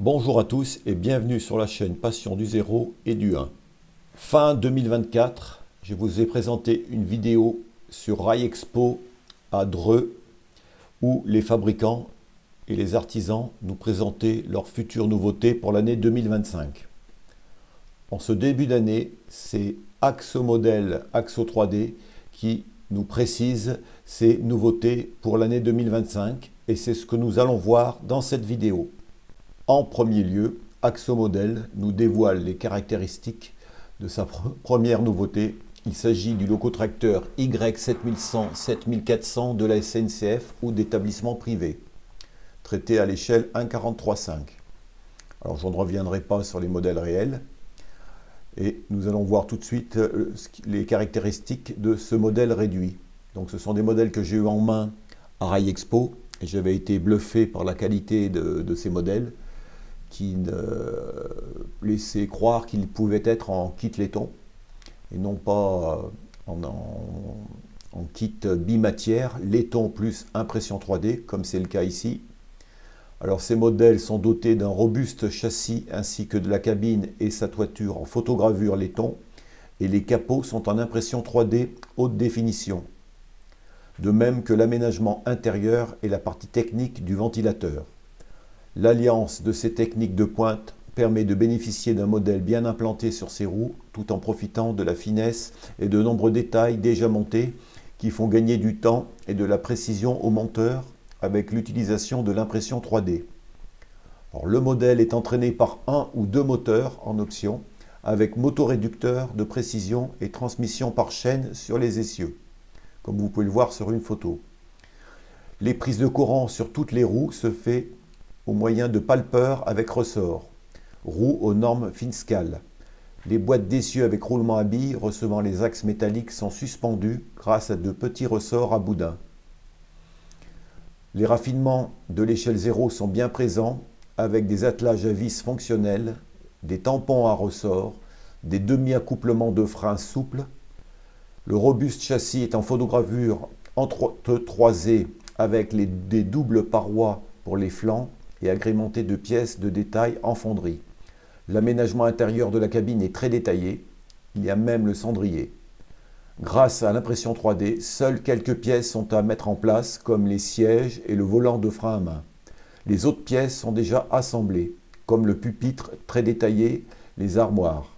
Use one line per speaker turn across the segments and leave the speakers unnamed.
Bonjour à tous et bienvenue sur la chaîne Passion du 0 et du 1. Fin 2024, je vous ai présenté une vidéo sur Rail Expo à Dreux où les fabricants et les artisans nous présentaient leurs futures nouveautés pour l'année 2025. En ce début d'année, c'est Axo Model, Axo 3D qui nous précise ces nouveautés pour l'année 2025 et c'est ce que nous allons voir dans cette vidéo. En premier lieu, Axo Model nous dévoile les caractéristiques de sa première nouveauté. Il s'agit du locotracteur Y7100-7400 de la SNCF ou d'établissements privés, traité à l'échelle 1,43,5. Alors je ne reviendrai pas sur les modèles réels et nous allons voir tout de suite les caractéristiques de ce modèle réduit. Donc ce sont des modèles que j'ai eu en main à Rail Expo et j'avais été bluffé par la qualité de ces modèles qui laissait croire qu'il pouvait être en kit laiton et non pas en kit bimatière, laiton plus impression 3D, comme c'est le cas ici. Alors ces modèles sont dotés d'un robuste châssis ainsi que de la cabine et sa toiture en photogravure laiton et les capots sont en impression 3D haute définition. De même que l'aménagement intérieur et la partie technique du ventilateur. L'alliance de ces techniques de pointe permet de bénéficier d'un modèle bien implanté sur ses roues tout en profitant de la finesse et de nombreux détails déjà montés qui font gagner du temps et de la précision au monteur avec l'utilisation de l'impression 3D. Alors, le modèle est entraîné par un ou deux moteurs en option avec motoréducteur de précision et transmission par chaîne sur les essieux, comme vous pouvez le voir sur une photo. Les prises de courant sur toutes les roues se fait au moyen de palpeurs avec ressort, roues aux normes Finscale. Les boîtes d'essieux avec roulement à billes recevant les axes métalliques sont suspendues grâce à de petits ressorts à boudin. Les raffinements de l'échelle 0 sont bien présents avec des attelages à vis fonctionnels, des tampons à ressort, des demi-accouplements de freins souples. Le robuste châssis est en photogravure entrecroisée avec des doubles parois pour les flancs et agrémenté de pièces de détail en fonderie. L'aménagement intérieur de la cabine est très détaillé, il y a même le cendrier. Grâce à l'impression 3D, seules quelques pièces sont à mettre en place, comme les sièges et le volant de frein à main. Les autres pièces sont déjà assemblées, comme le pupitre très détaillé, les armoires.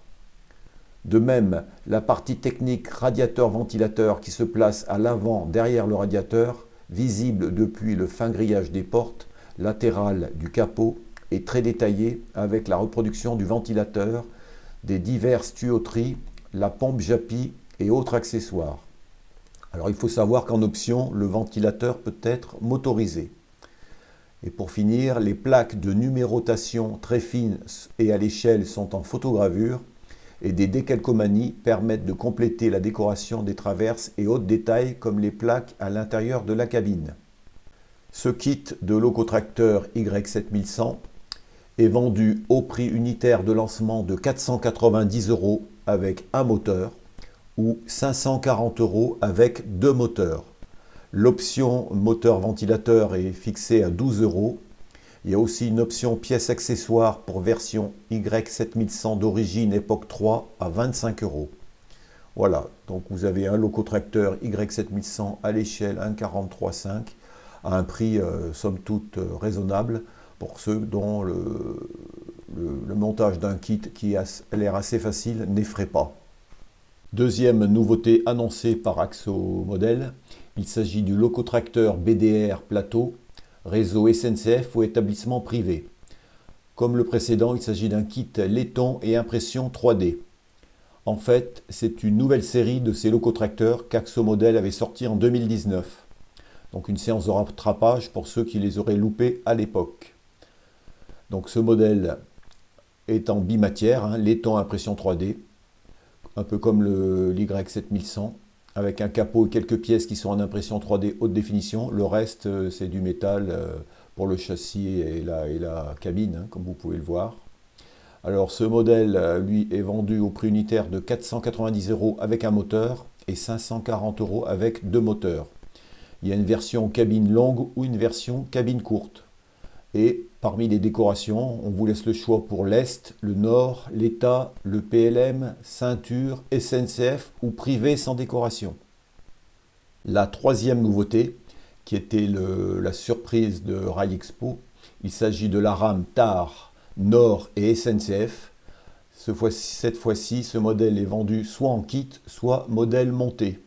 De même, la partie technique radiateur-ventilateur qui se place à l'avant derrière le radiateur, visible depuis le fin grillage des portes, latérale du capot est très détaillée avec la reproduction du ventilateur, des diverses tuyauteries, la pompe Japy et autres accessoires. Alors il faut savoir qu'en option, le ventilateur peut être motorisé. Et pour finir, les plaques de numérotation très fines et à l'échelle sont en photogravure et des décalcomanies permettent de compléter la décoration des traverses et autres détails comme les plaques à l'intérieur de la cabine. Ce kit de locotracteur Y7100 est vendu au prix unitaire de lancement de 490 € avec un moteur ou 540 € avec deux moteurs. L'option moteur-ventilateur est fixée à 12 €. Il y a aussi une option pièces accessoires pour version Y7100 d'origine époque 3 à 25 €. Voilà, donc vous avez un locotracteur Y7100 à l'échelle 1,43,5 à un prix somme toute raisonnable pour ceux dont le montage d'un kit qui a l'air assez facile n'effraie pas. Deuxième nouveauté annoncée par Axo Model, il s'agit du locotracteur BDR Plateau, réseau SNCF ou établissement privé. Comme le précédent, il s'agit d'un kit laiton et impression 3D. En fait, c'est une nouvelle série de ces locotracteurs qu'Axo Model avait sorti en 2019. Donc une séance de rattrapage pour ceux qui les auraient loupés à l'époque. Donc ce modèle est en bimatière, laiton impression 3D, un peu comme le Y7100, avec un capot et quelques pièces qui sont en impression 3D haute définition. Le reste, c'est du métal pour le châssis et la cabine, comme vous pouvez le voir. Alors ce modèle, lui, est vendu au prix unitaire de 490 € avec un moteur et 540 € avec deux moteurs. Il y a une version cabine longue ou une version cabine courte. Et parmi les décorations, on vous laisse le choix pour l'Est, le Nord, l'État, le PLM, ceinture, SNCF ou privé sans décoration. La troisième nouveauté, qui était la surprise de Rail Expo, il s'agit de la rame TAR, Nord et SNCF. Cette fois-ci, ce modèle est vendu soit en kit, soit modèle monté.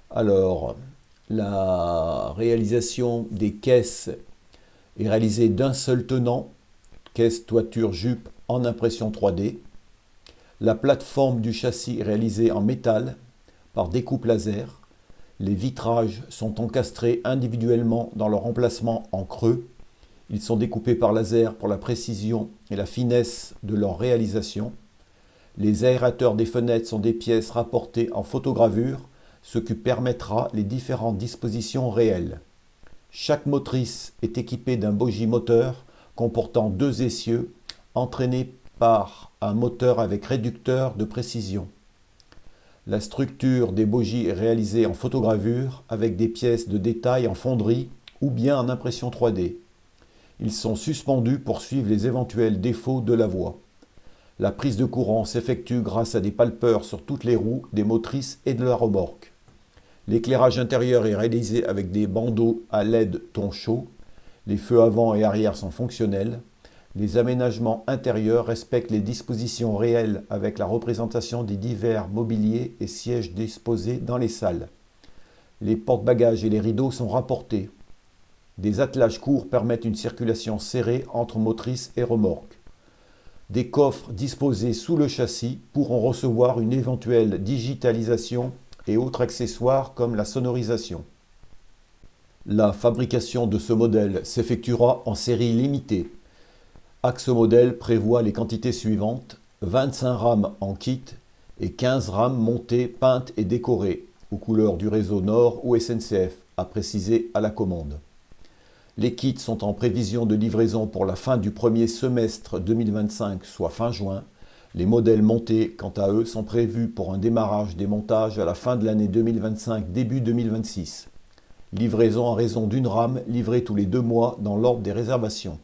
Alors, la réalisation des caisses est réalisée d'un seul tenant, caisse, toiture, jupe en impression 3D. La plateforme du châssis est réalisée en métal par découpe laser. Les vitrages sont encastrés individuellement dans leur emplacement en creux. Ils sont découpés par laser pour la précision et la finesse de leur réalisation. Les aérateurs des fenêtres sont des pièces rapportées en photogravure, ce qui permettra les différentes dispositions réelles. Chaque motrice est équipée d'un bogie moteur comportant 2 essieux entraînés par un moteur avec réducteur de précision. La structure des bogies est réalisée en photogravure avec des pièces de détail en fonderie ou bien en impression 3D. Ils sont suspendus pour suivre les éventuels défauts de la voie. La prise de courant s'effectue grâce à des palpeurs sur toutes les roues, des motrices et de la remorque. L'éclairage intérieur est réalisé avec des bandeaux à LED ton chaud. Les feux avant et arrière sont fonctionnels. Les aménagements intérieurs respectent les dispositions réelles avec la représentation des divers mobiliers et sièges disposés dans les salles. Les porte-bagages et les rideaux sont rapportés. Des attelages courts permettent une circulation serrée entre motrices et remorques. Des coffres disposés sous le châssis pourront recevoir une éventuelle digitalisation et autres accessoires comme la sonorisation. La fabrication de ce modèle s'effectuera en série limitée. AxoModel prévoit les quantités suivantes: 25 rames en kit et 15 rames montées, peintes et décorées, aux couleurs du réseau Nord ou SNCF, à préciser à la commande. Les kits sont en prévision de livraison pour la fin du premier semestre 2025, soit fin juin. Les modèles montés, quant à eux, sont prévus pour un démarrage des montages à la fin de l'année 2025, début 2026. Livraison à raison d'une rame livrée tous les 2 mois dans l'ordre des réservations.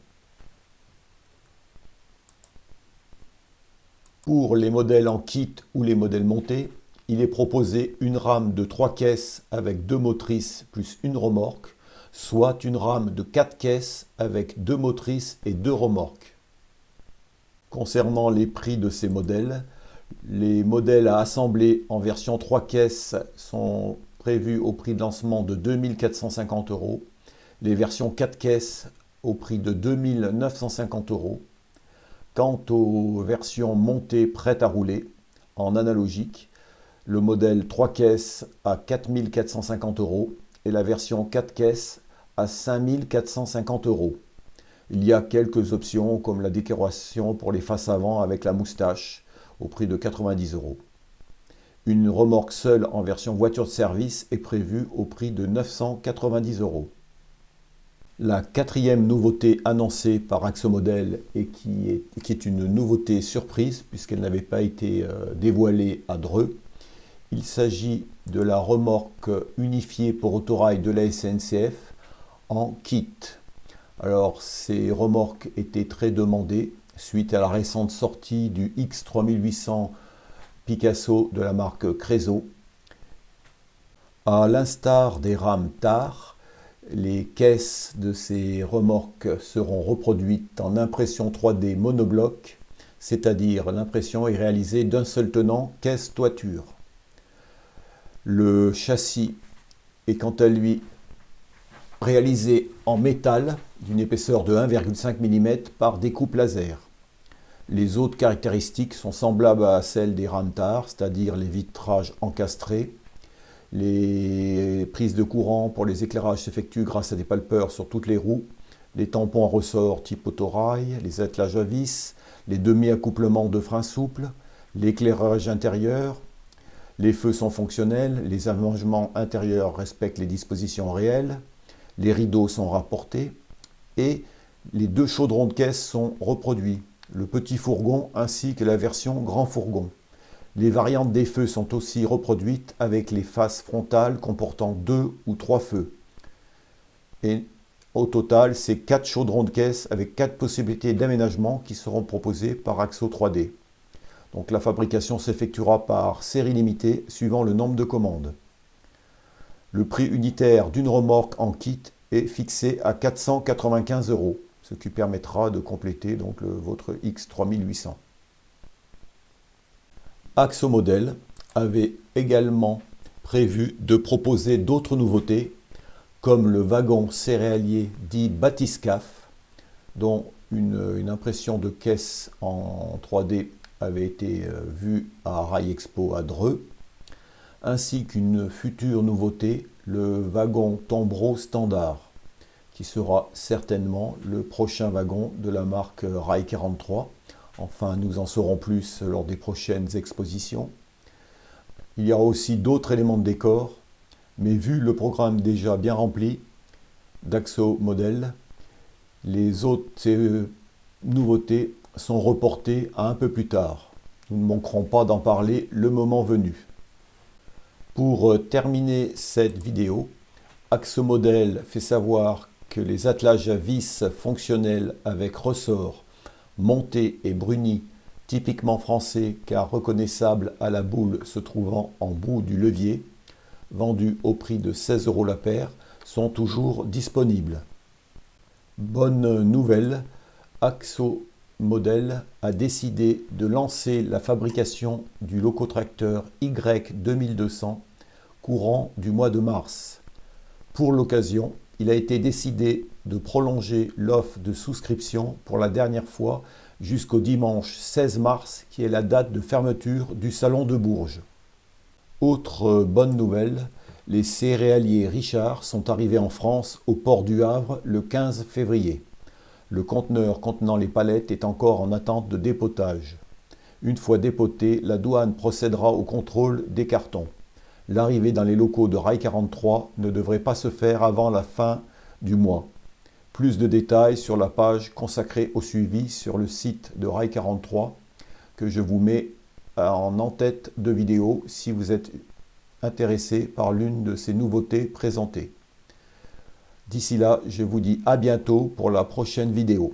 Pour les modèles en kit ou les modèles montés, il est proposé une rame de 3 caisses avec 2 motrices plus une remorque, soit une rame de 4 caisses avec 2 motrices et 2 remorques. Concernant les prix de ces modèles, les modèles à assembler en version 3 caisses sont prévus au prix de lancement de 2 450 €, les versions 4 caisses au prix de 2 950 €. Quant aux versions montées prêtes à rouler en analogique, le modèle 3 caisses à 4 450 € et la version 4 caisses à 5 450 €. Il y a quelques options comme la décoration pour les faces avant avec la moustache au prix de 90 €. Une remorque seule en version voiture de service est prévue au prix de 990 €. La quatrième nouveauté annoncée par AxoModel et qui est une nouveauté surprise puisqu'elle n'avait pas été dévoilée à Dreux, il s'agit de la remorque unifiée pour autorail de la SNCF en kit. Alors ces remorques étaient très demandées suite à la récente sortie du X3800 Picasso de la marque Creso. À l'instar des rames TAR, les caisses de ces remorques seront reproduites en impression 3D monobloc, c'est-à-dire l'impression est réalisée d'un seul tenant caisse-toiture. Le châssis est quant à lui réalisé en métal d'une épaisseur de 1,5 mm par découpe laser. Les autres caractéristiques sont semblables à celles des rames TAR, c'est-à-dire les vitrages encastrés. Les prises de courant pour les éclairages s'effectuent grâce à des palpeurs sur toutes les roues, les tampons à ressort type autorail, les attelages à vis, les demi-accouplements de freins souples, l'éclairage intérieur. Les feux sont fonctionnels, les aménagements intérieurs respectent les dispositions réelles, les rideaux sont rapportés et les 2 chaudrons de caisse sont reproduits, le petit fourgon ainsi que la version grand fourgon. Les variantes des feux sont aussi reproduites avec les faces frontales comportant 2 ou 3 feux. Et Au total, c'est 4 chaudrons de caisse avec 4 possibilités d'aménagement qui seront proposées par Axo 3D. Donc la fabrication s'effectuera par série limitée suivant le nombre de commandes. Le prix unitaire d'une remorque en kit est fixé à 495 €, ce qui permettra de compléter donc votre X3800. Axo Model avait également prévu de proposer d'autres nouveautés, comme le wagon céréalier dit Batiscaf, dont une impression de caisse en 3D avait été vue à Rail Expo à Dreux, ainsi qu'une future nouveauté, le wagon Tombreau Standard, qui sera certainement le prochain wagon de la marque Rail 43. Enfin, nous en saurons plus lors des prochaines expositions. Il y aura aussi d'autres éléments de décor, mais vu le programme déjà bien rempli d'Axo Model, les autres nouveautés sont reportées à un peu plus tard. Nous ne manquerons pas d'en parler le moment venu. Pour terminer cette vidéo, Axo Model fait savoir que les attelages à vis fonctionnels avec ressort, montés et brunis, typiquement français car reconnaissables à la boule se trouvant en bout du levier, vendus au prix de 16 € la paire, sont toujours disponibles. Bonne nouvelle, Axo Model a décidé de lancer la fabrication du locotracteur Y2200 courant du mois de mars. Pour l'occasion, il a été décidé de prolonger l'offre de souscription pour la dernière fois jusqu'au dimanche 16 mars, qui est la date de fermeture du Salon de Bourges. Autre bonne nouvelle, les céréaliers Richard sont arrivés en France au port du Havre le 15 février. Le conteneur contenant les palettes est encore en attente de dépotage. Une fois dépoté, la douane procédera au contrôle des cartons. L'arrivée dans les locaux de Rail 43 ne devrait pas se faire avant la fin du mois. Plus de détails sur la page consacrée au suivi sur le site de Rail 43 que je vous mets en en-tête de vidéo si vous êtes intéressé par l'une de ces nouveautés présentées. D'ici là, je vous dis à bientôt pour la prochaine vidéo.